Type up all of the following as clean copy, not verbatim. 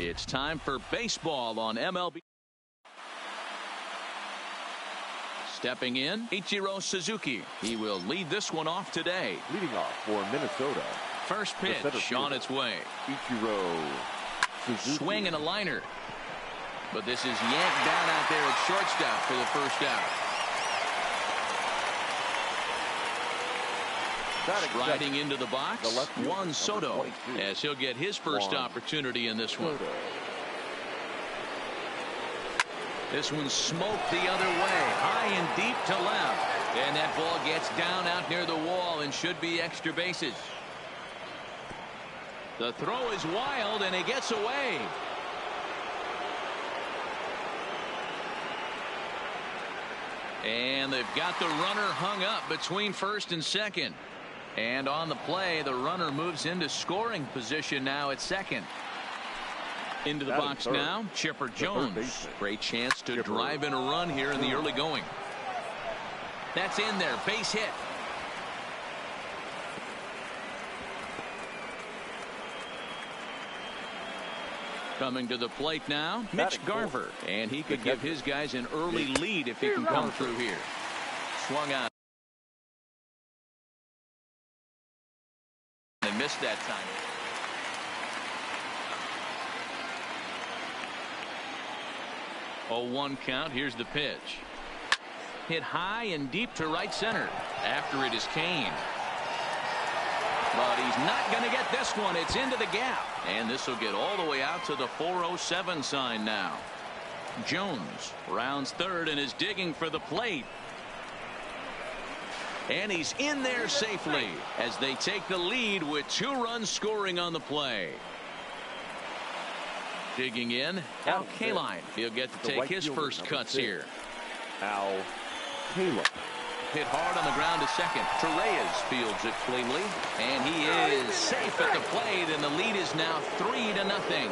It's time for baseball on MLB. Stepping in, Ichiro Suzuki. He will lead this one off today. Leading off for Minnesota. First pitch on its way. Ichiro Suzuki. Swing and a liner. But this is yanked down out there at shortstop for the first out. Riding into the box, Juan Soto, as he'll get his first opportunity in this one. This one's smoked the other way, high and deep to left. And that ball gets down out near the wall and should be extra bases. The throw is wild and he gets away. And they've got the runner hung up between first and second. And on the play, the runner moves into scoring position now at second. Into the box now, Chipper Jones. Great chance to drive in a run here in the early going. That's in there, base hit. Coming to the plate now, Mitch Garver. And he could give his guys an early lead if he can come through here. Swung out. And missed that time. Oh, 1 count. Here's the pitch. Hit high and deep to right center. After it is Kane. But he's not going to get this one. It's into the gap. And this will get all the way out to the 407 sign now. Jones rounds third and is digging for the plate. And he's in there safely as they take the lead with 2 runs scoring on the play. Digging in, Al Kaline. He'll get to take his first cuts here. Al Kaline. Hit hard on the ground to second. Torreyes fields it cleanly. And he is safe at the plate, and the lead is now 3-0.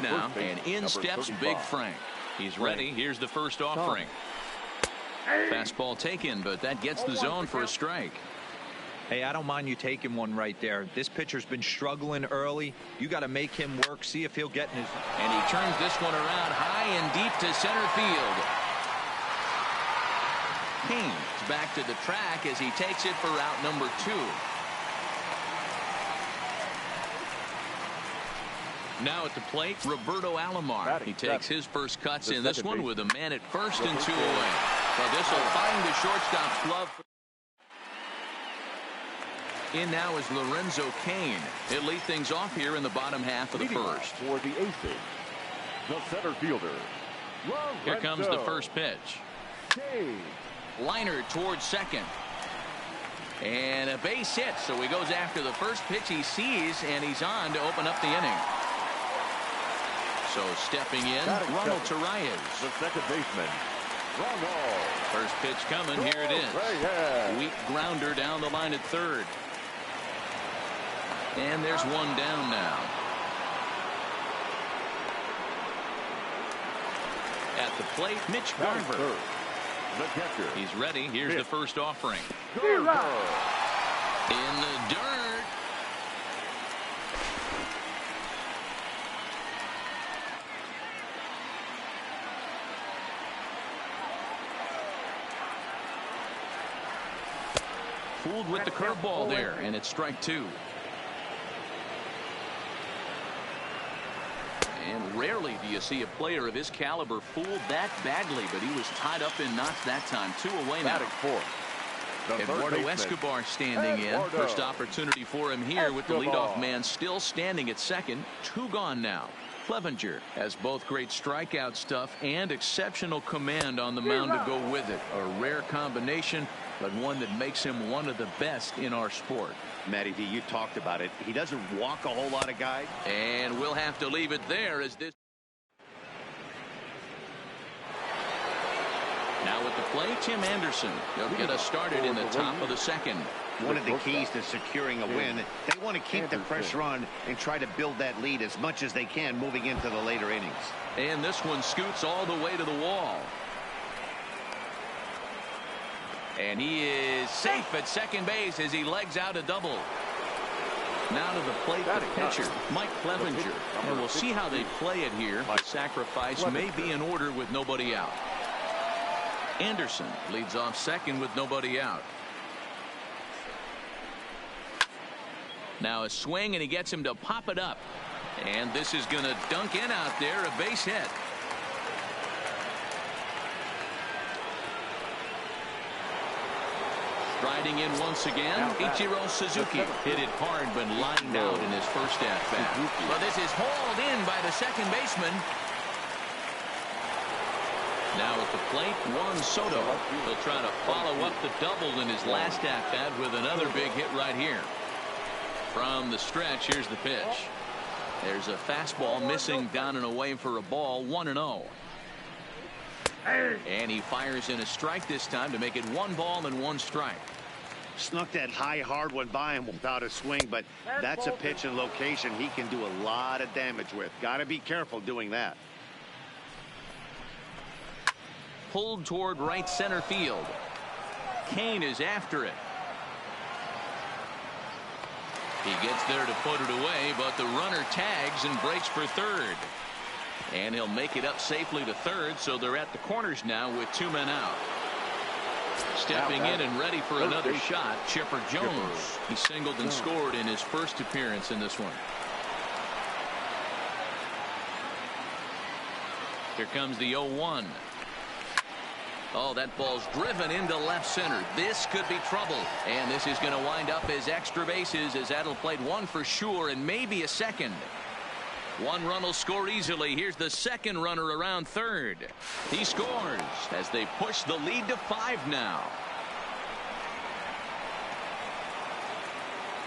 Now, and in steps Big Frank. He's ready. Here's the first offering. Fastball taken, but that gets the zone for a strike. Hey, I don't mind you taking one right there. This pitcher's been struggling early. You got to make him work, see if he'll get in his. And he turns this one around high and deep to center field. Kane's back to the track as he takes it for route number 2. Now at the plate, Roberto Alomar. He takes his first cuts in this one with a man at first and 2 away. But this will find the shortstop's glove. In now is Lorenzo Cain. He'll lead things off here in the bottom half of the first. For the aces, the center fielder. Here comes the first pitch. Liner towards second. And a base hit, so he goes after the first pitch he sees, and he's on to open up the inning. So stepping in, Ronald Torreyes. The second baseman, Ronald. First pitch coming, here it is. Weak grounder down the line at third. And there's one down now. At the plate, Mitch Garver. The catcher. He's ready. Here's the first offering. Garver. In the dirt. Fooled with the curveball there, and it's strike 2. And rarely do you see a player of his caliber fooled that badly, but he was tied up in knots that time. 2 away now. Eduardo Escobar standing in. First opportunity for him here with the leadoff man still standing at second. 2 gone now. Clevenger has both great strikeout stuff and exceptional command on the mound to go with it. A rare combination, but one that makes him one of the best in our sport. Matty V, you talked about it. He doesn't walk a whole lot of guys. And we'll have to leave it there as this. Now at the plate, Tim Anderson. He'll get us started in the top of the second. One of the keys to securing a win, they want to keep the pressure on and try to build that lead as much as they can moving into the later innings. And this one scoots all the way to the wall. And he is safe at second base as he legs out a double. Now to the plate, the pitcher, Mike Clevenger. And we'll see how they play it here. The sacrifice may be in order with nobody out. Anderson leads off second with nobody out. Now a swing, and he gets him to pop it up. And this is going to dunk in out there, a base hit. Striding in once again, Ichiro Suzuki hit it hard but lined out in his first at-bat. But this is hauled in by the second baseman. Now at the plate, Juan Soto. He'll try to follow up the double in his last at-bat with another big hit right here. From the stretch, here's the pitch. There's a fastball missing down and away for a ball, 1-0. And he fires in a strike this time to make it 1 ball and 1 strike. Snuck that high hard one by him without a swing, but that's a pitch and location he can do a lot of damage with. Got to be careful doing that. Pulled toward right center field. Kane is after it. He gets there to put it away, but the runner tags and breaks for third. And he'll make it up safely to third, so they're at the corners now with 2 men out. Stepping in and ready for another shot, Chipper Jones. He singled and scored in his first appearance in this one. Here comes the 0-1. Oh, that ball's driven into left center. This could be trouble. And this is going to wind up as extra bases, as that'll play 1 for sure and maybe a second. 1 run will score easily. Here's the second runner around third. He scores as they push the lead to 5 now.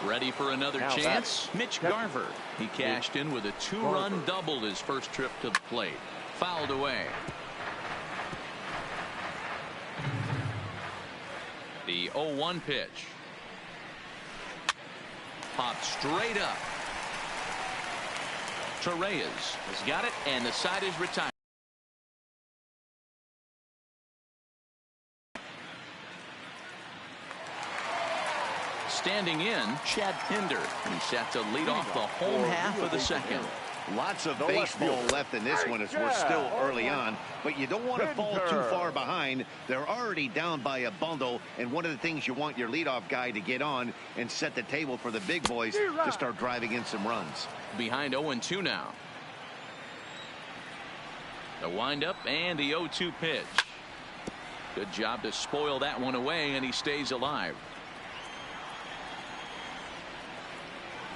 Ready for another chance? Mitch Garver. He cashed in with a 2-run double his first trip to the plate. Fouled away. The 0-1 pitch. Popped straight up. Torreyes has got it, and the side is retired. Standing in, Chad Pinder. He's set to lead off the home half of the second. Lots of baseball left in this one as we're still early on, but you don't want to fall too far behind. They're already down by a bundle, and one of the things you want your leadoff guy to get on and set the table for the big boys to start driving in some runs. Behind 0-2 now. The windup and the 0-2 pitch. Good job to spoil that one away, and he stays alive.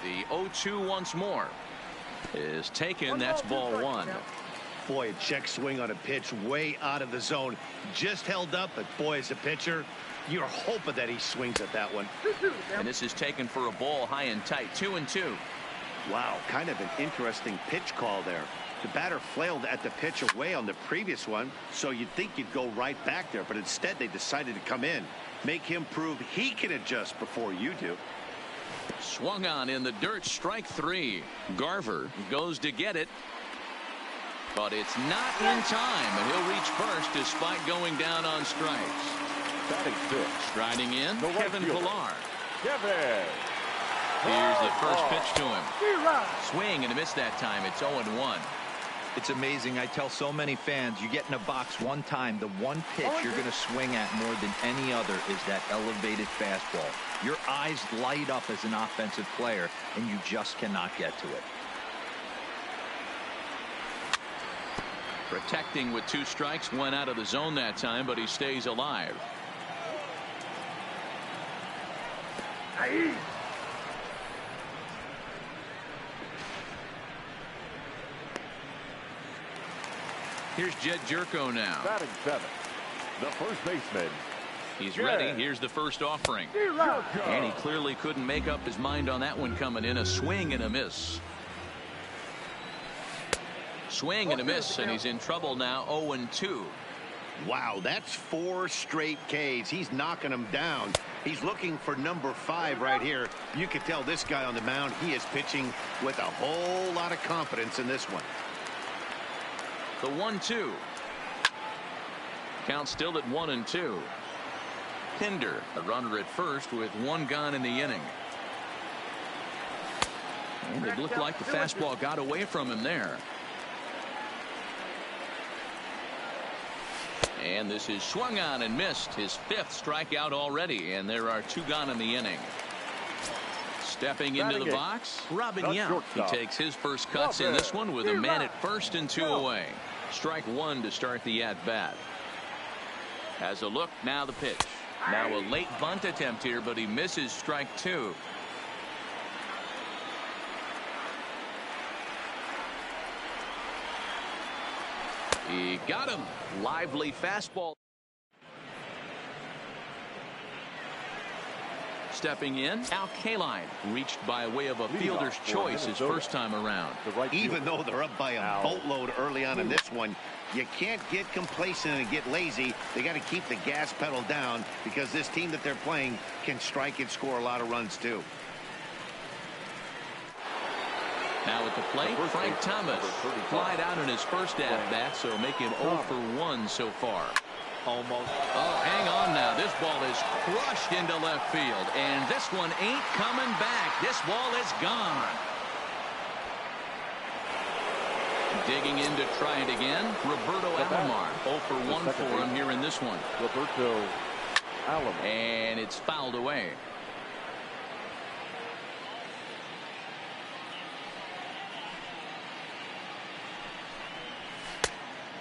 The 0-2 once more is taken. That's ball 1. Boy, a check swing on a pitch way out of the zone. Just held up, but boy, as a pitcher, you're hoping that he swings at that one. And this is taken for a ball high and tight. 2-2. Wow, kind of an interesting pitch call there. The batter flailed at the pitch away on the previous one, so you'd think you'd go right back there, but instead they decided to come in. Make him prove he can adjust before you do. Swung on in the dirt, strike 3. Garver goes to get it, but it's not in time, and he'll reach first despite going down on strikes. Striding in, Kevin Pillar. Here's the first pitch to him. Swing and a miss that time. It's 0-1. It's amazing. I tell so many fans, you get in a box one time, the one pitch you're going to swing at more than any other is that elevated fastball. Your eyes light up as an offensive player, and you just cannot get to it. Protecting with 2 strikes, went out of the zone that time, but he stays alive. Here's Jed Jerko now. Batting 7. The first baseman. He's ready. Here's the first offering. And he clearly couldn't make up his mind on that one coming in. A swing and a miss. Swing and a miss, and he's in trouble now. 0-2. Wow, that's 4 straight Ks. He's knocking them down. He's looking for number 5 right here. You can tell this guy on the mound, he is pitching with a whole lot of confidence in this one. The 1-2. Count still at 1-2. Pinder, a runner at first with 1 gone in the inning. And it looked like the fastball got away from him there. And this is swung on and missed. His 5th strikeout already, and there are 2 gone in the inning. Stepping into the box, Robin Young. He takes his first cuts in this one with a man at first and 2 away. Strike 1 to start the at-bat. Has a look, now the pitch. Now a late bunt attempt here, but he misses strike 2. He got him. Lively fastball. Stepping in, Al Kaline reached by way of a fielder's choice his first time around. Even though they're up by a boatload early on in this one, you can't get complacent and get lazy. They got to keep the gas pedal down because this team that they're playing can strike and score a lot of runs too. Now at the plate, Frank Thomas flied out in his first at-bat, so make him 0 for 1 so far. Almost. Oh, hang on now. This ball is crushed into left field, and this one ain't coming back. This ball is gone. Digging in to try it again, Roberto Alomar. 0 for 1 for him here in this one. Roberto Alomar. And it's fouled away.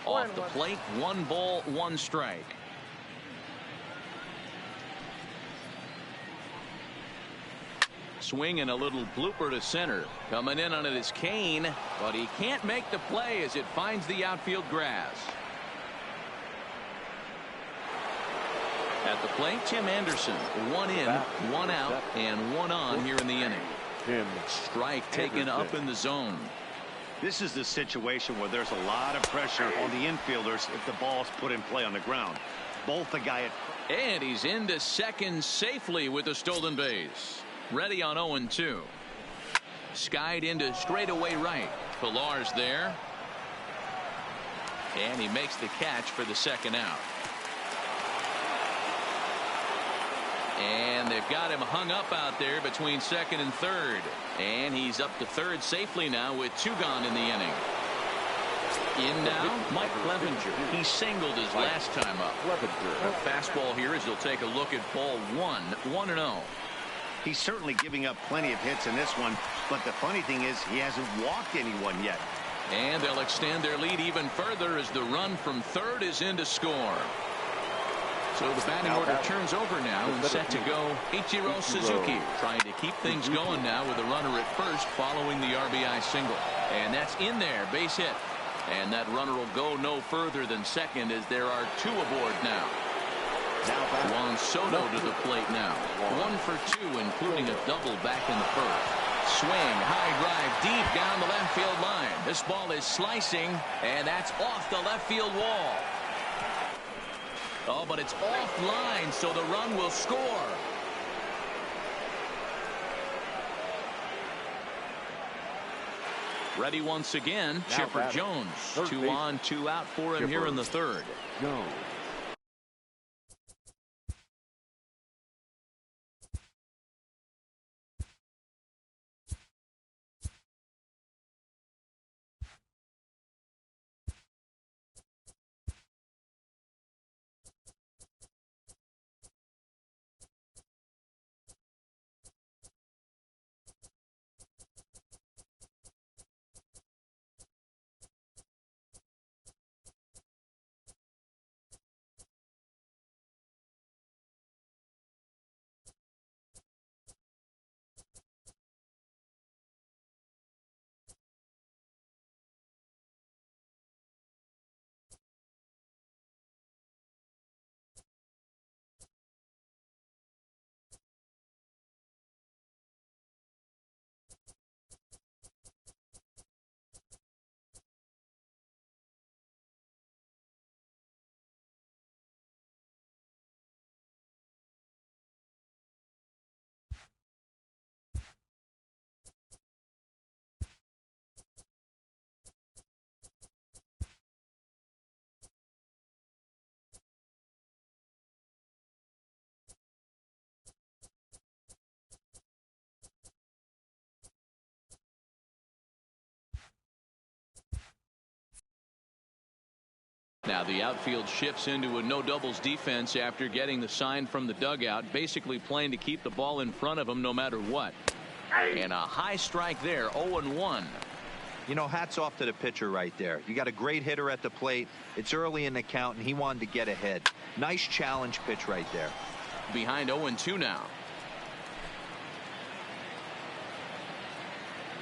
Off the plate, 1 ball, 1 strike. Swing and a little blooper to center. Coming in on it is Kane, but he can't make the play as it finds the outfield grass. At the plate, Tim Anderson. 1 in, 1 out, and 1 on here in the inning. Strike taken up in the zone. This is the situation where there's a lot of pressure on the infielders if the ball's put in play on the ground. Both the guy at... And he's into second safely with a stolen base. Ready on 0-2. Skied into straightaway right. Pilar's there. And he makes the catch for the second out. And they've got him hung up out there between second and third. And he's up to third safely now with 2 gone in the inning. In now, Mike Clevenger. He singled his last time up. A fastball here as he'll take a look at ball 1, 1-0. He's certainly giving up plenty of hits in this one, but the funny thing is he hasn't walked anyone yet. And they'll extend their lead even further as the run from third is in to score. So the batting order turns over now and set to go Ichiro Suzuki, trying to keep things going now with a runner at first following the RBI single. And that's in there, base hit. And that runner will go no further than second as there are 2 aboard now. Juan Soto to the plate now. 1 for 2, including a double back in the first. Swing, high drive, deep down the left field line. This ball is slicing, and that's off the left field wall. Oh, but it's offline, so the run will score. Ready once again, Chipper Jones. 2 on, 2 out for him here in the third. Now the outfield shifts into a no doubles defense after getting the sign from the dugout, basically playing to keep the ball in front of him no matter what. And a high strike there. 0-1. You know, hats off to the pitcher right there. You got a great hitter at the plate. It's early in the count, and he wanted to get ahead. Nice challenge pitch right there. Behind 0-2 now.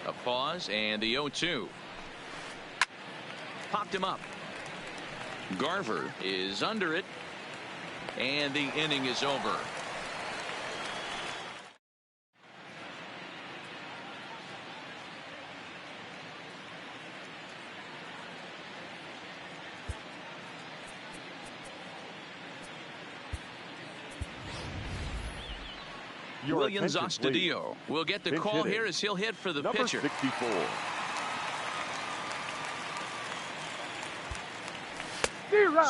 A pause and the 0-2. Popped him up. Garver is under it, and the inning is over. Williams Astudillo will get the call here as he'll hit for the pitcher. 64.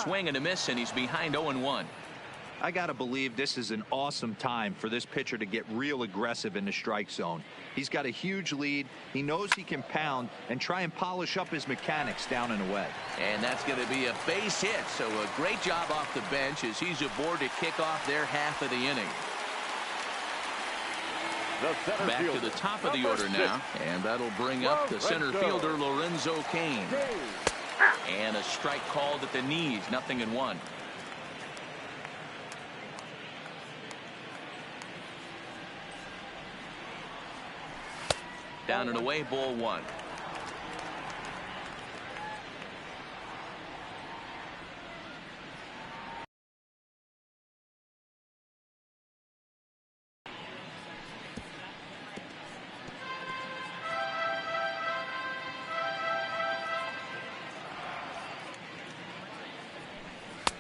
Swing and a miss, and he's behind 0-1. I got to believe this is an awesome time for this pitcher to get real aggressive in the strike zone. He's got a huge lead. He knows he can pound and try and polish up his mechanics down and away. And that's going to be a base hit. So a great job off the bench as he's aboard to kick off their half of the inning. Back to the top of the order now, and that'll bring up the center fielder Lorenzo Cain. And a strike called at the knees. 0-1. Down and away, ball 1.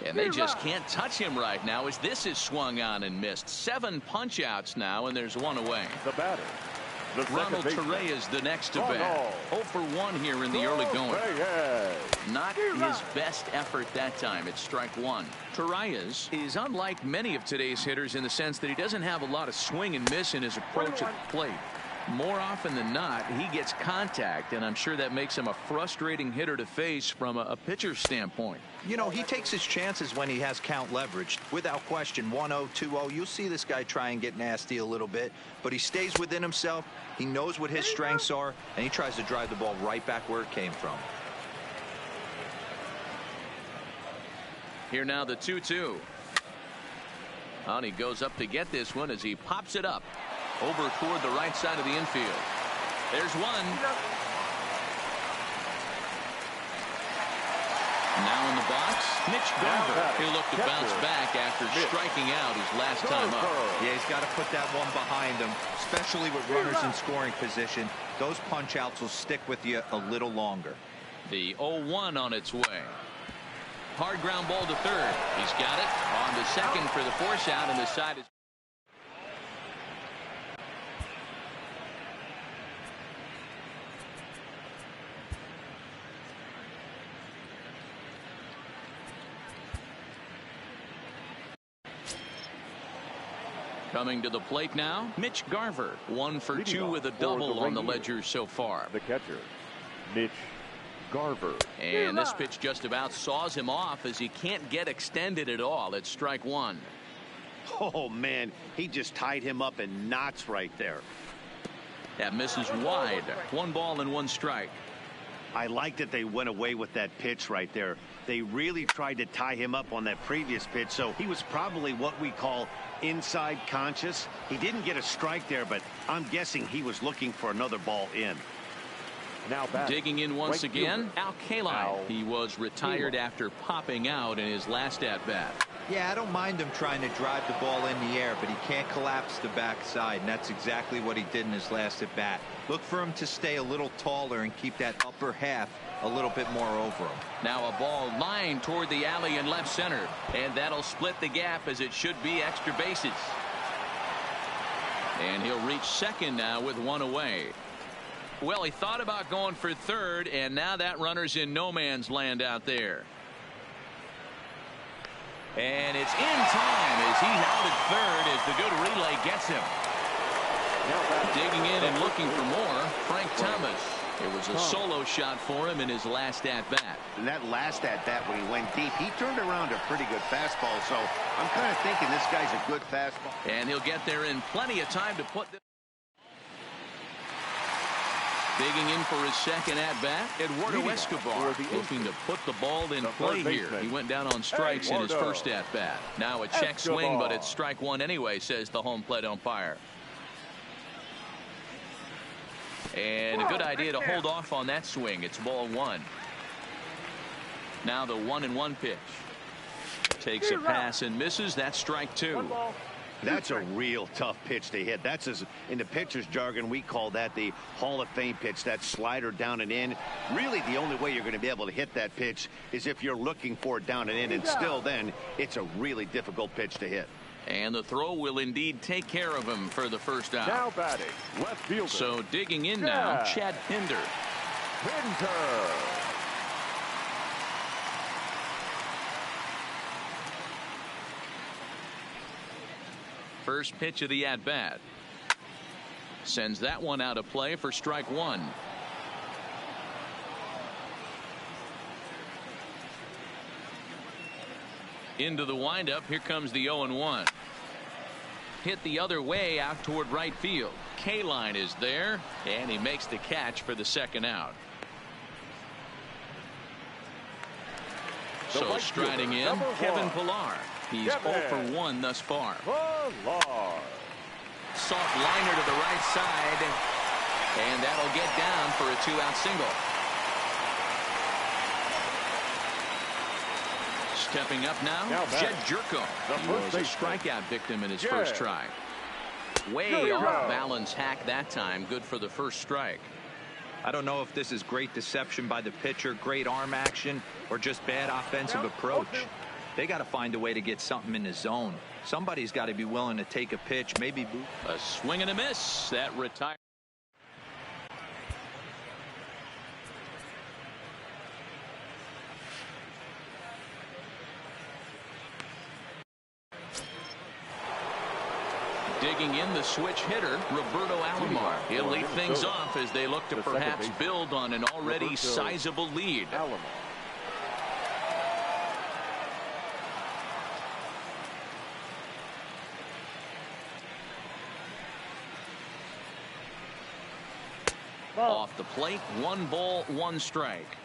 And they just can't touch him right now as this is swung on and missed. 7 punch outs now, and there's 1 away. The batter, Ronald Torrey is the next to bat. 0 for 1 here in the early going. Not his best effort that time. It's strike 1. Torreyes is unlike many of today's hitters in the sense that he doesn't have a lot of swing and miss in his approach at the plate. More often than not, he gets contact, and I'm sure that makes him a frustrating hitter to face from a pitcher's standpoint. You know, he takes his chances when he has count leveraged. Without question, 1-0, 2-0, you'll see this guy try and get nasty a little bit, but he stays within himself. He knows what his strengths are, and he tries to drive the ball right back where it came from. Here now the 2-2. And he goes up to get this one as he pops it up over toward the right side of the infield. There's one. Now in the box, Mitch Garver. He'll look to bounce back after striking out his last time up. Yeah, he's got to put that one behind him, especially with runners in scoring position. Those punch outs will stick with you a little longer. The 0-1 on its way. Hard ground ball to third. He's got it on to second for the force out, and the side is. Coming to the plate now, Mitch Garver. 1 for 2 with a double on the ledger so far. The catcher, Mitch Garver. And this pitch just about saws him off as he can't get extended at all. It's strike 1. Oh, man, he just tied him up in knots right there. That misses wide. 1 ball and 1 strike. I like that they went away with that pitch right there. They really tried to tie him up on that previous pitch, so he was probably what we call inside conscious. He didn't get a strike there, but I'm guessing he was looking for another ball in. Now back. Digging in once again, Al Kaline. He was retired after popping out in his last at-bat. Yeah, I don't mind him trying to drive the ball in the air, but he can't collapse the backside, and that's exactly what he did in his last at-bat. Look for him to stay a little taller and keep that upper half a little bit more over him. Now a ball lined toward the alley in left center, and that'll split the gap as it should be extra bases. And he'll reach second now with 1 away. Well, he thought about going for third, and now that runner's in no man's land out there. And it's in time as he's out at third as the good relay gets him. Digging in and looking for more, Frank Thomas. It was a solo shot for him in his last at-bat. And that last at-bat when he went deep, he turned around a pretty good fastball. So I'm kind of thinking this guy's a good fastball. And he'll get there in plenty of time to put this. Digging in for his second at-bat, Eduardo Escobar looking to put the ball in play here. He went down on strikes in his first at-bat. Now a check swing, but it's strike one anyway, says the home plate umpire. And a good idea to hold off on that swing. It's ball one. Now the 1-1 pitch. Takes a pass and misses. That's strike two. That's a real tough pitch to hit. That's, as in the pitcher's jargon, we call that the Hall of Fame pitch, that slider down and in. Really, the only way you're going to be able to hit that pitch is if you're looking for it down and in, and still then, it's a really difficult pitch to hit. And the throw will indeed take care of him for the first out. Now batting, left fielder. So digging in now, Chad Pinder. First pitch of the at-bat. Sends that one out of play for strike one. Into the windup. Here comes the 0-1. Hit the other way out toward right field. K-line is there, and he makes the catch for the second out. So striding in, Kevin Pillar. He's 0 for 1 thus far. Soft liner to the right side, and that'll get down for a 2-out single. Stepping up now, Jed Jerko. He was a strikeout victim in his first try. Way off balance hack that time. Good for the first strike. I don't know if this is great deception by the pitcher, great arm action, or just bad offensive approach. They got to find a way to get something in the zone. Somebody's got to be willing to take a pitch, maybe a swing and a miss. That retires. Digging in, the switch hitter, Roberto Alomar. He'll lead things off as they look to perhaps build on an already sizable lead. Off the plate, 1 ball, 1 strike.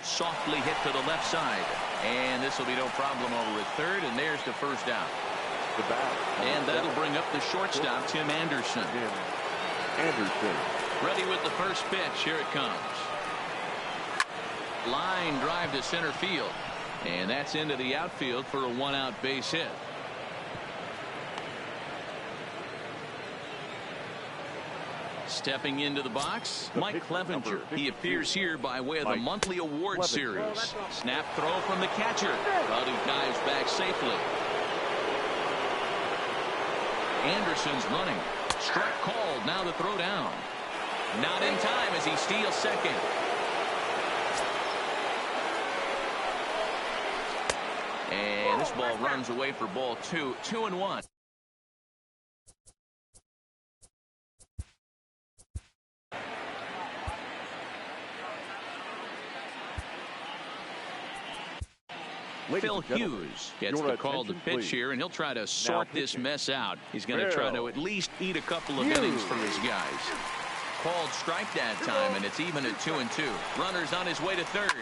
Softly hit to the left side, and this will be no problem over at third, and there's the first out. And that'll bring up the shortstop, Tim Anderson. Ready with the first pitch. Here it comes. Line drive to center field, and that's into the outfield for a 1-out base hit. Stepping into the box, Mike Clevenger. He appears here by way of the monthly award series. Snap throw from the catcher, but he dives back safely. Anderson's running. Strike called. Now the throw down. Not in time as he steals second. And this ball runs away for ball 2. 2-1. Phil Hughes gets the call to pitch here, and he'll try to sort this mess out. He's going to try to at least eat a couple of innings for his guys. Called strike that time, and it's even at 2-2. Runner's on his way to third.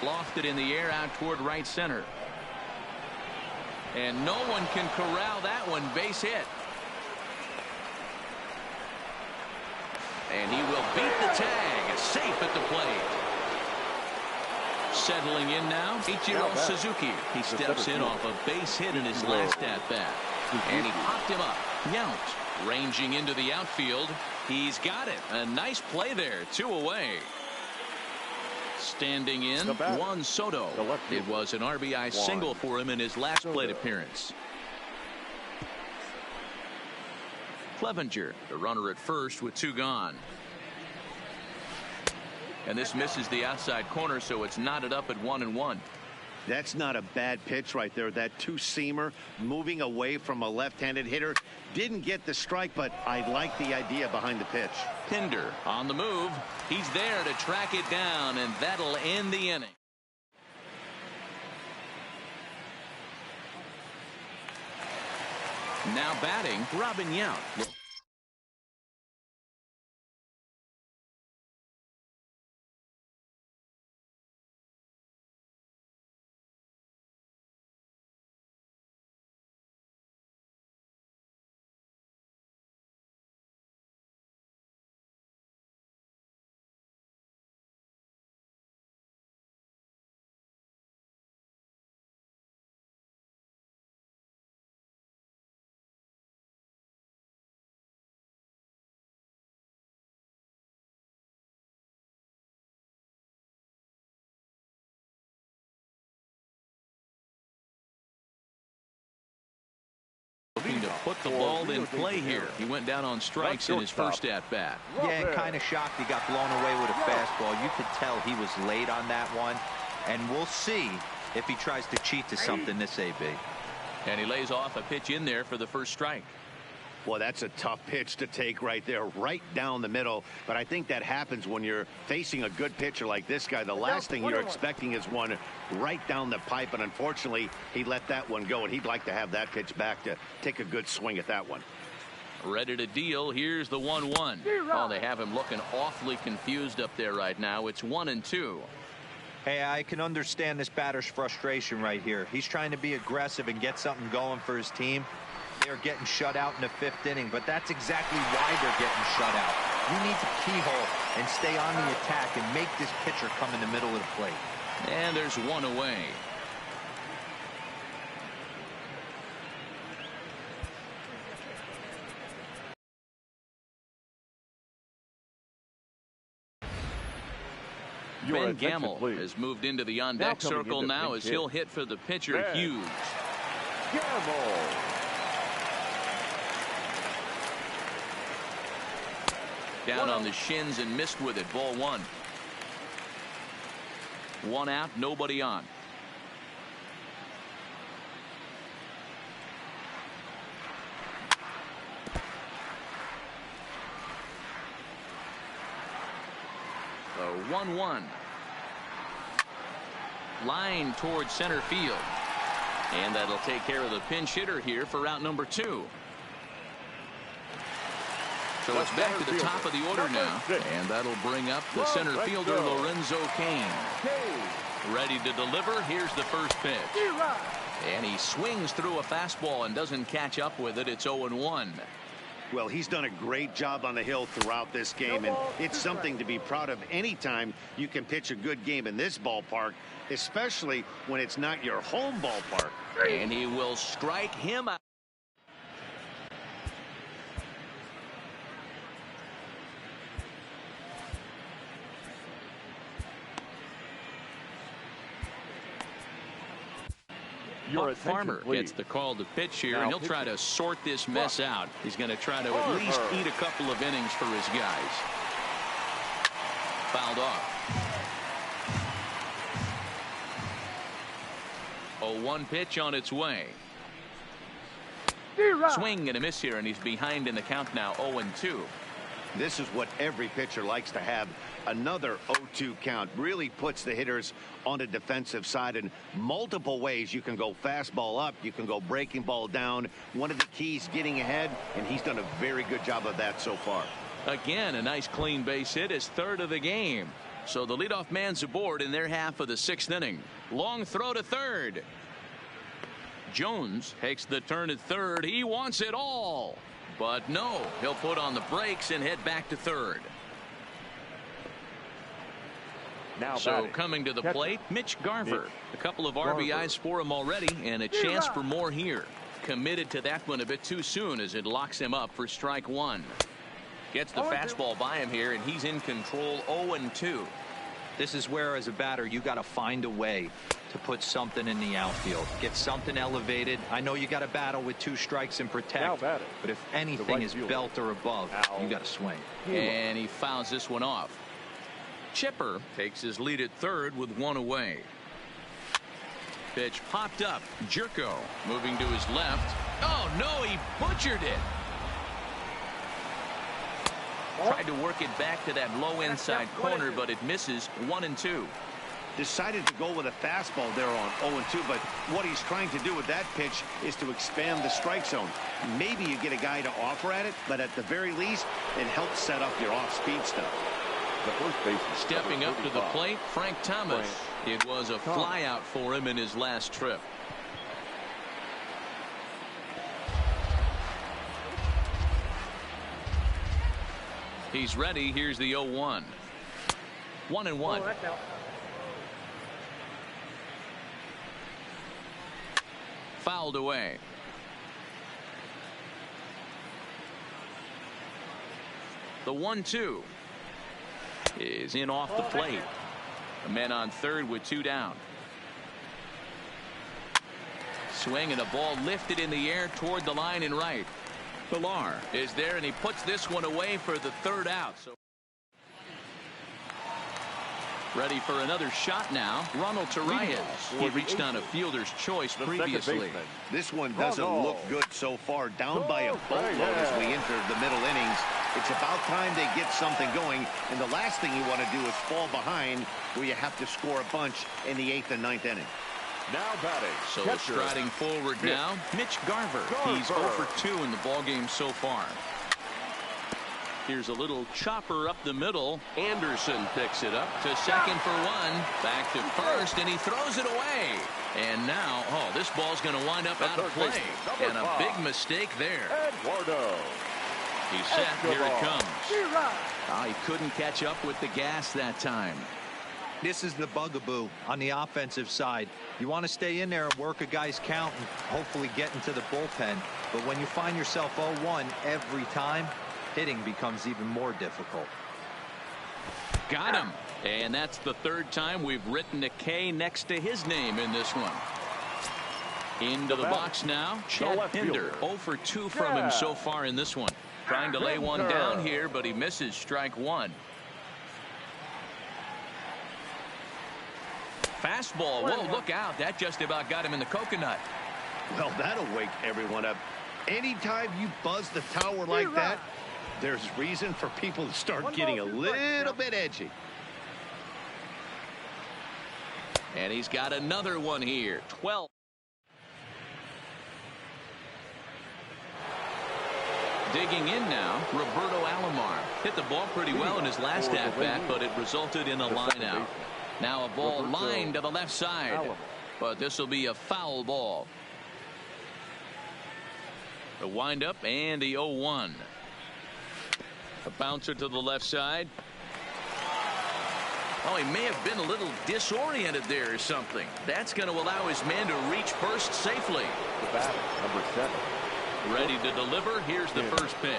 Lofted in the air out toward right center. And no one can corral that one. Base hit. And he will beat the tag. Safe at the plate. Settling in now, Ichiro Suzuki. He steps in off a base hit in his last at-bat. And he popped him up. Yount ranging into the outfield. He's got it. A nice play there. 2 away. Standing in, Juan Soto. It was an RBI single for him in his last plate appearance. Clevenger, the runner at first with 2 gone. And this misses the outside corner, so it's knotted up at 1-1. That's not a bad pitch right there. That two-seamer moving away from a left-handed hitter. Didn't get the strike, but I like the idea behind the pitch. Pinder on the move. He's there to track it down, and that'll end the inning. Now batting, Robin Yount. Looking to put the ball in play here. He went down on strikes in his first at-bat. Yeah, and kind of shocked he got blown away with a fastball. You could tell he was late on that one. And we'll see if he tries to cheat to something this AB. And he lays off a pitch in there for the first strike. Well, that's a tough pitch to take right there, right down the middle. But I think that happens when you're facing a good pitcher like this guy. The last thing you're expecting is one right down the pipe. And unfortunately, he let that one go. And he'd like to have that pitch back to take a good swing at that one. Ready to deal. Here's the 1-1. Oh, they have him looking awfully confused up there right now. It's 1-2. Hey, I can understand this batter's frustration right here. He's trying to be aggressive and get something going for his team. They're getting shut out in the 5th inning, but that's exactly why they're getting shut out. You need to keyhole and stay on the attack and make this pitcher come in the middle of the plate. And there's one away. Ben Gamble has moved into the on-deck circle now as he'll hit for the pitcher, Hughes. Gamble. Down on the shins and missed with it. Ball 1. 1 out, nobody on. The 1-1. Line towards center field. And that'll take care of the pinch hitter here for out number 2. So it's back to the top of the order now. And that'll bring up the center fielder, Lorenzo Cain. Ready to deliver. Here's the first pitch. And he swings through a fastball and doesn't catch up with it. It's 0-1. Well, he's done a great job on the hill throughout this game, and it's something to be proud of anytime you can pitch a good game in this ballpark, especially when it's not your home ballpark. And he will strike him out. Buck Farmer gets the call to pitch here, and he'll try to sort this mess out. He's going to try to at least eat a couple of innings for his guys. Fouled off. 0-1 pitch on its way. Swing and a miss here, and he's behind in the count now, 0-2. This is what every pitcher likes to have. Another 0-2 count really puts the hitters on the defensive side in multiple ways. You can go fastball up, you can go breaking ball down. One of the keys, getting ahead, and he's done a very good job of that so far. Again, a nice clean base hit, his 3rd of the game. So the leadoff man's aboard in their half of the 6th inning. Long throw to 3rd. Jones takes the turn at 3rd. He wants it all. But no, he'll put on the brakes and head back to 3rd. So coming to the plate, Mitch Garver. A couple of RBIs for him already, and a chance for more here. Committed to that one a bit too soon as it locks him up for strike 1. Gets the fastball by him here, and he's in control. 0-2. This is where, as a batter, you got to find a way to put something in the outfield. Get something elevated. I know you got to battle with 2 strikes and protect, but if anything is belt or above, you got to swing. And he fouls this one off. Chipper takes his lead at 3rd with 1 away. Pitch popped up. Jerko moving to his left. Oh, no, he butchered it. Tried to work it back to that low inside corner, but it misses. 1-2. Decided to go with a fastball there on 0-2, but what he's trying to do with that pitch is to expand the strike zone. Maybe you get a guy to offer at it, but at the very least, it helps set up your off-speed stuff. The first baseman stepping up to the plate, Frank Thomas. It was a flyout for him in his last trip. He's ready. Here's the 0-1. 1-1. Fouled away. The 1-2 is in off the plate. A man on third with 2 down. Swing and a ball lifted in the air toward the line and right. Pilar is there, and he puts this one away for the 3rd out. So ready for another shot now. Ronald Torreyes. He reached on a fielder's choice previously. This one doesn't look good so far. Down by a boatload as we enter the middle innings. It's about time they get something going, and the last thing you want to do is fall behind where you have to score a bunch in the 8th and 9th inning. Now batting. So striding forward now, Mitch Garver. He's 0 for 2 in the ballgame so far. Here's a little chopper up the middle. Anderson picks it up to second for 1. Back to first, and he throws it away. And now, oh, this ball's going to wind up out of play. And a big mistake there. Eduardo. He's set. Here it comes. Oh, he couldn't catch up with the gas that time. This is the bugaboo on the offensive side. You want to stay in there and work a guy's count and hopefully get into the bullpen. But when you find yourself 0-1 every time, hitting becomes even more difficult. Got him. And that's the 3rd time we've written a K next to his name in this one. Into the box now. Chad Pinder. 0 for 2 from him so far in this one. Trying to lay one down here, but he misses strike 1. Fastball. Whoa, look out. That just about got him in the coconut. Well, that'll wake everyone up. Anytime you buzz the tower like that, there's reason for people to start getting a little bit edgy. And he's got another one here. 12. Digging in now, Roberto Alomar. Hit the ball pretty well in his last at-bat, but it resulted in a line out. Now a ball lined to the left side, but this will be a foul ball. The windup and the 0-1. A bouncer to the left side. Oh, he may have been a little disoriented there or something. That's going to allow his man to reach first safely. The batter, number 7. Ready to deliver. Here's the first pitch.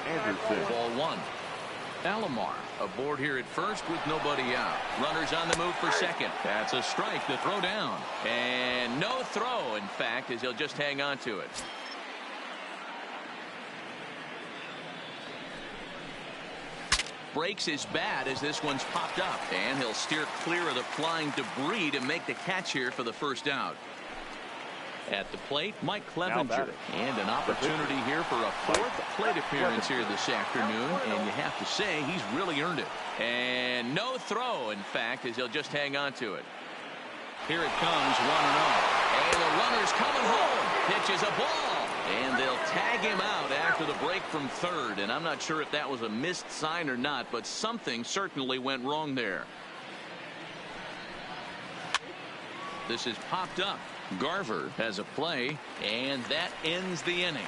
Anderson. Ball 1. Alomar aboard here at first with nobody out. Runners on the move for second. That's a strike to throw down. And no throw, in fact, as he'll just hang on to it. Breaks his bat as this one's popped up. And he'll steer clear of the flying debris to make the catch here for the first out. At the plate, Mike Clevenger. And an opportunity here for a 4th plate appearance here this afternoon. And you have to say, he's really earned it. And no throw, in fact, as he'll just hang on to it. Here it comes, 1-0. And the runner's coming home. Pitches a ball. And they'll tag him out after the break from third. And I'm not sure if that was a missed sign or not, but something certainly went wrong there. This is popped up. Garver has a play, and that ends the inning.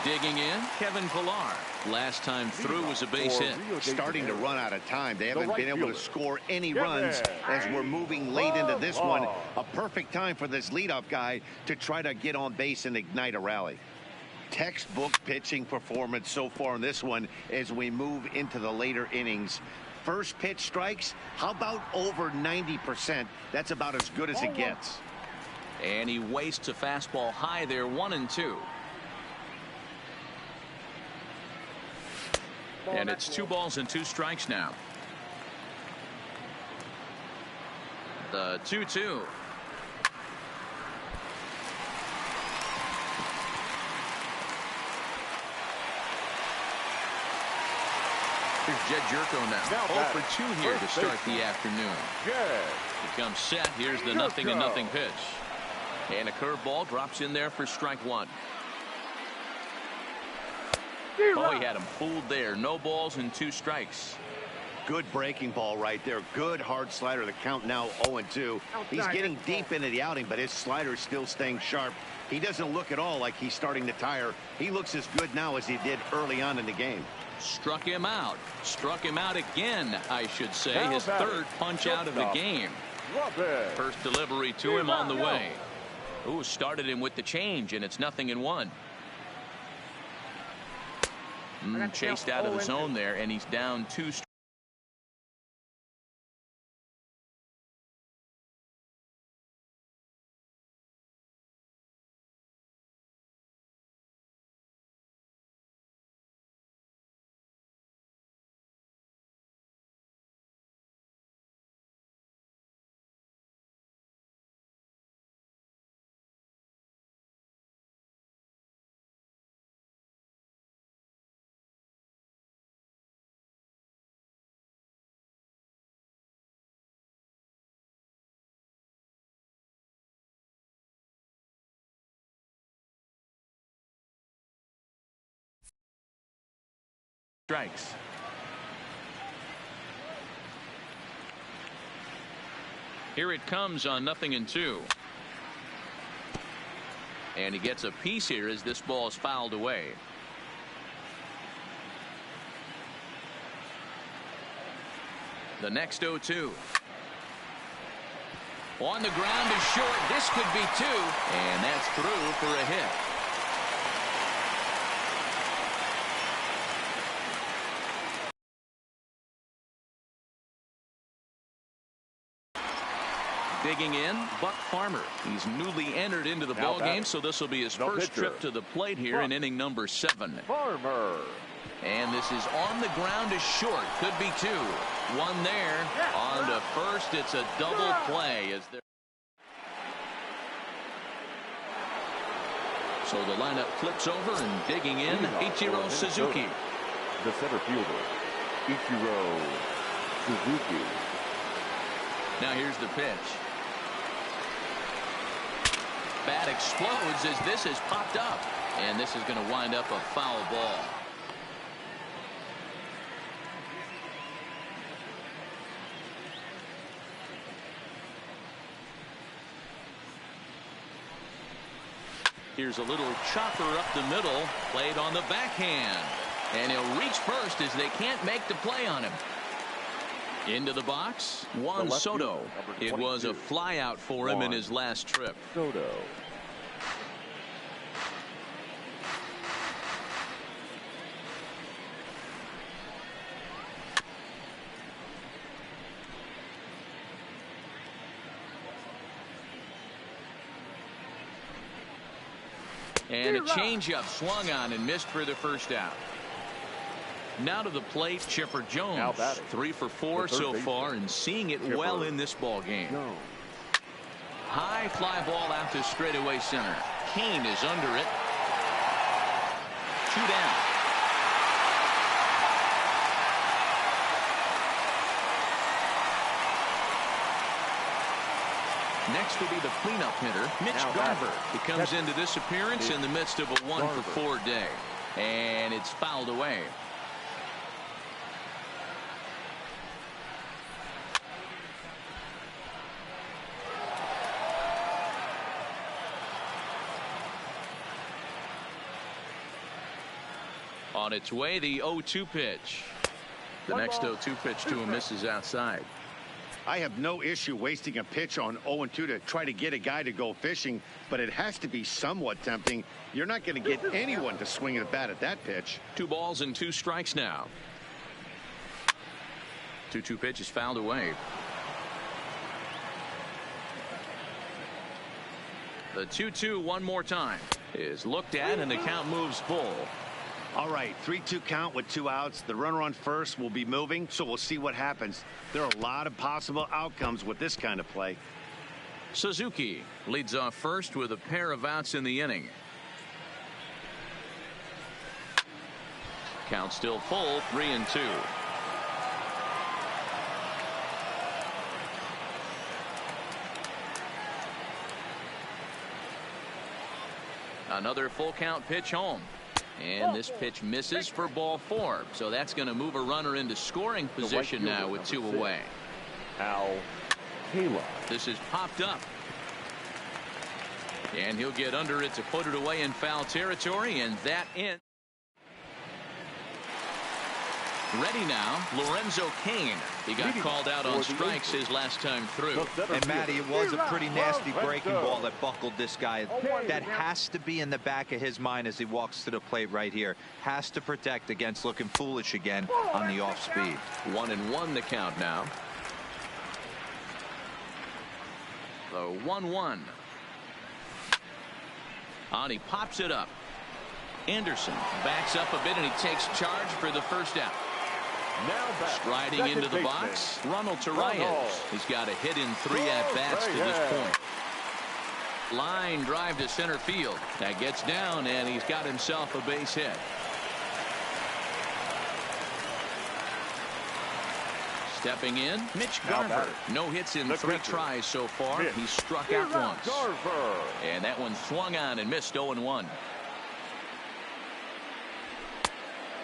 Digging in, Kevin Pilar. Last time through was a base hit. Starting to run out of time. They haven't been able to score any runs as we're moving late into this one. A perfect time for this leadoff guy to try to get on base and ignite a rally. Textbook pitching performance so far in this one as we move into the later innings. First pitch strikes, how about over 90%? That's about as good as it gets. And he wastes a fastball high there, 1-2. And it's 2 balls and 2 strikes now. The 2-2. Here's Jed Jerko now. 0 for 2 here to start the afternoon. He comes set. Here's the 0-0 pitch. And a curveball drops in there for strike one. Oh, he had him fooled there. No balls and 2 strikes. Good breaking ball right there. Good hard slider. The count now 0-2. He's getting deep into the outing, but his slider's still staying sharp. He doesn't look at all like he's starting to tire. He looks as good now as he did early on in the game. Struck him out. Struck him out again, I should say. His third punch out of the game. First delivery to him on the way. Ooh, started him with the change, and it's 0-1. Chased out of the zone there, and he's down 2 strikes. Here it comes on 0-2. And he gets a piece here as this ball is fouled away. The next 0-2. On the ground is short. This could be 2. And that's through for a hit. Digging in, Buck Farmer. He's newly entered into the ball game, so this will be his first trip to the plate here in inning number 7. Farmer. And this is on the ground is short. Could be 2. 1 there. On to first. It's a double play. So the lineup flips over and digging in, Ichiro Suzuki. The center fielder, Ichiro Suzuki. Now here's the pitch. Bat explodes as this has popped up. And this is going to wind up a foul ball. Here's a little chopper up the middle, played on the backhand. And he'll reach first as they can't make the play on him. Into the box, Juan Soto. It was a fly out for him in his last trip. Soto. And a changeup swung on and missed for the first out. Now to the plate, Chipper Jones. 3 for 4 so far and seeing it well in this ball game. High fly ball out to straightaway center. Kane is under it. 2 down. Next will be the cleanup hitter, Mitch Garver. He comes into this appearance in the midst of a 1 for 4 day. And it's fouled away. On its way, the 0-2 pitch. The next 0-2 pitch to him misses outside. I have no issue wasting a pitch on 0-2 to try to get a guy to go fishing, but it has to be somewhat tempting. You're not going to get anyone to swing at the bat at that pitch. 2 balls and 2 strikes now. 2-2 pitch is fouled away. The 2-2 one more time is looked at and the count moves full. All right, 3-2 count with 2 outs. The runner on first will be moving, so we'll see what happens. There are a lot of possible outcomes with this kind of play. Suzuki leads off first with a pair of outs in the inning. Count still full, 3-2. Another full count pitch home. And this pitch misses for ball 4. So that's going to move a runner into scoring position now with 2 away. This is popped up. And he'll get under it to put it away in foul territory, and that ends. Ready now, Lorenzo Cain. He got called out on strikes his last time through. And Matty, it was a pretty nasty breaking ball that buckled this guy. That has to be in the back of his mind as he walks to the plate right here. Has to protect against looking foolish again on the off speed. 1-1 the count now. The 1-1. On, he pops it up. Anderson backs up a bit, and he takes charge for the first out. Striding into the box, Ronald Torreyes. He's got a hit in 3 at-bats to this point. Line drive to center field. That gets down, and he's got himself a base hit. Stepping in, Mitch Garver. No hits in 3 tries so far. He's struck out once. And that one swung on and missed 0-1.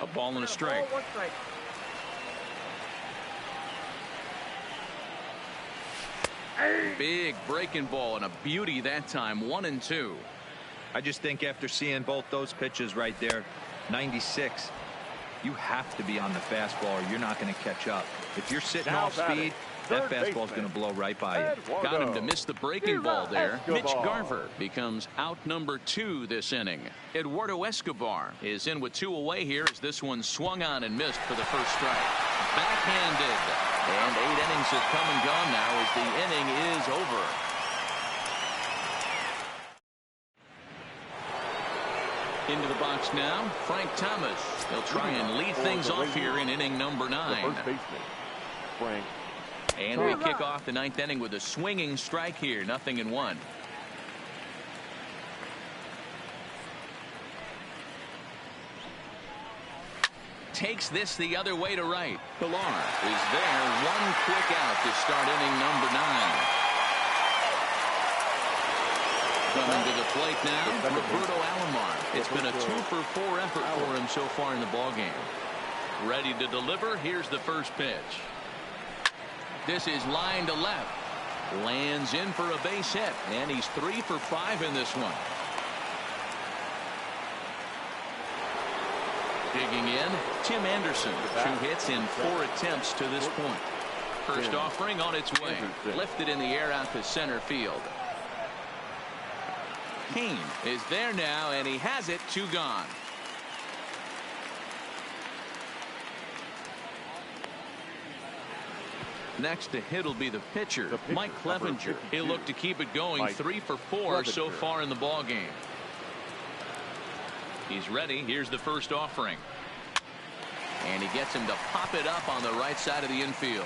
A ball and a strike. Big breaking ball and a beauty that time. 1-2. I just think after seeing both those pitches right there, 96, you have to be on the fastball or you're not going to catch up. If you're sitting off speed, that fastball is going to blow right by you. Got him to miss the breaking ball there. Mitch Garver becomes out number 2 this inning. Eduardo Escobar is in with 2 away here as this one swung on and missed for the first strike. Backhanded. And 8 innings have come and gone now as the inning is over. Into the box now, Frank Thomas. He'll try and lead things off here in inning number 9. Frank. And we kick off the 9th inning with a swinging strike here. 0-1. Takes this the other way to right. Pilar is there. 1 quick out to start inning number 9. Coming to the plate now, Roberto Alomar. It's been a 2-for-4 effort for him so far in the ballgame. Ready to deliver. Here's the first pitch. This is line to left. Lands in for a base hit, and he's 3 for 5 in this one. Digging in, Tim Anderson. 2 hits in 4 attempts to this point. First offering on its way. Lifted in the air out to center field. Cain is there now, and he has it. 2 gone. Next to hit will be the pitcher, Mike Clevenger. He'll look to keep it going. 3 for 4 so far in the ball game. He's ready. Here's the first offering. And he gets him to pop it up on the right side of the infield.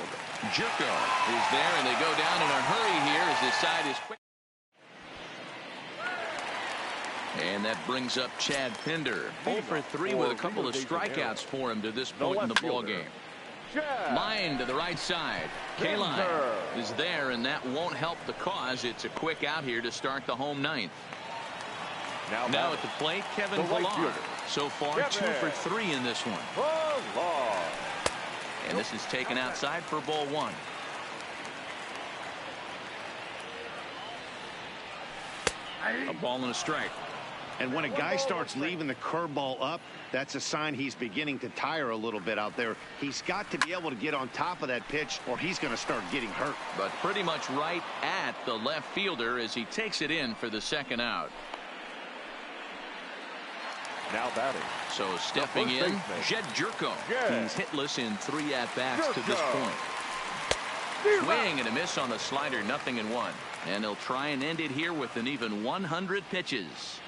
Jerko is there, and they go down in a hurry here as this side is quick. And that brings up Chad Pinder. 0 for 3 with a couple of strikeouts for him to this point in the ball game. Line to the right side. K-line is there, and that won't help the cause. It's a quick out here to start the home 9th. Now at the plate, Kevin Pilar. So far, 2 for 3 in this one. And this is taken outside for ball 1. A ball and a strike. And when a guy starts leaving the curveball up, that's a sign he's beginning to tire a little bit out there. He's got to be able to get on top of that pitch, or he's going to start getting hurt. But pretty much right at the left fielder as he takes it in for the second out. Now batting. So stepping in, Jed Jerko. He's hitless in 3 at-bats to this point. Swing and a miss on the slider. 0-1. And he'll try and end it here with an even 100 pitches.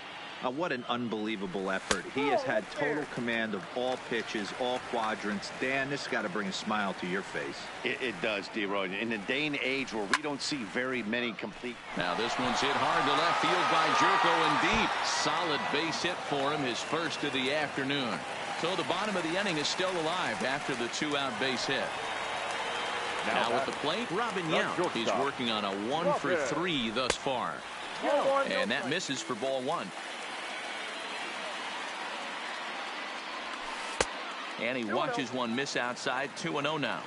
What an unbelievable effort. He has had total command of all pitches, all quadrants. Dan, this has got to bring a smile to your face. It does, D-Roy. In a day and age where we don't see very many complete. Now this one's hit hard to left field by Jerko and deep. Solid base hit for him, his first of the afternoon. So the bottom of the inning is still alive after the 2-out base hit. Now at the plate, Robin Yount. He's working on a 1-for-3 thus far. And that misses for ball 1. And he watches one miss outside. 2-0 now.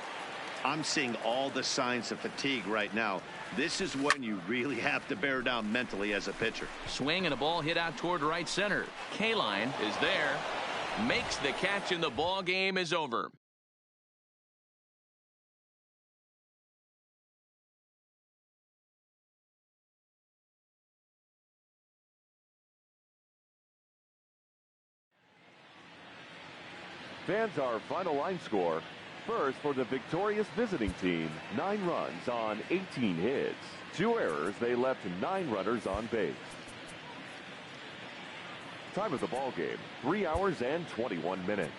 I'm seeing all the signs of fatigue right now. This is when you really have to bear down mentally as a pitcher. Swing and a ball hit out toward right center. Kaline is there. Makes the catch and the ball game is over. Fans, our final line score. First, for the victorious visiting team, 9 runs on 18 hits. 2 errors, they left 9 runners on base. Time of the ball game, 3 hours and 21 minutes.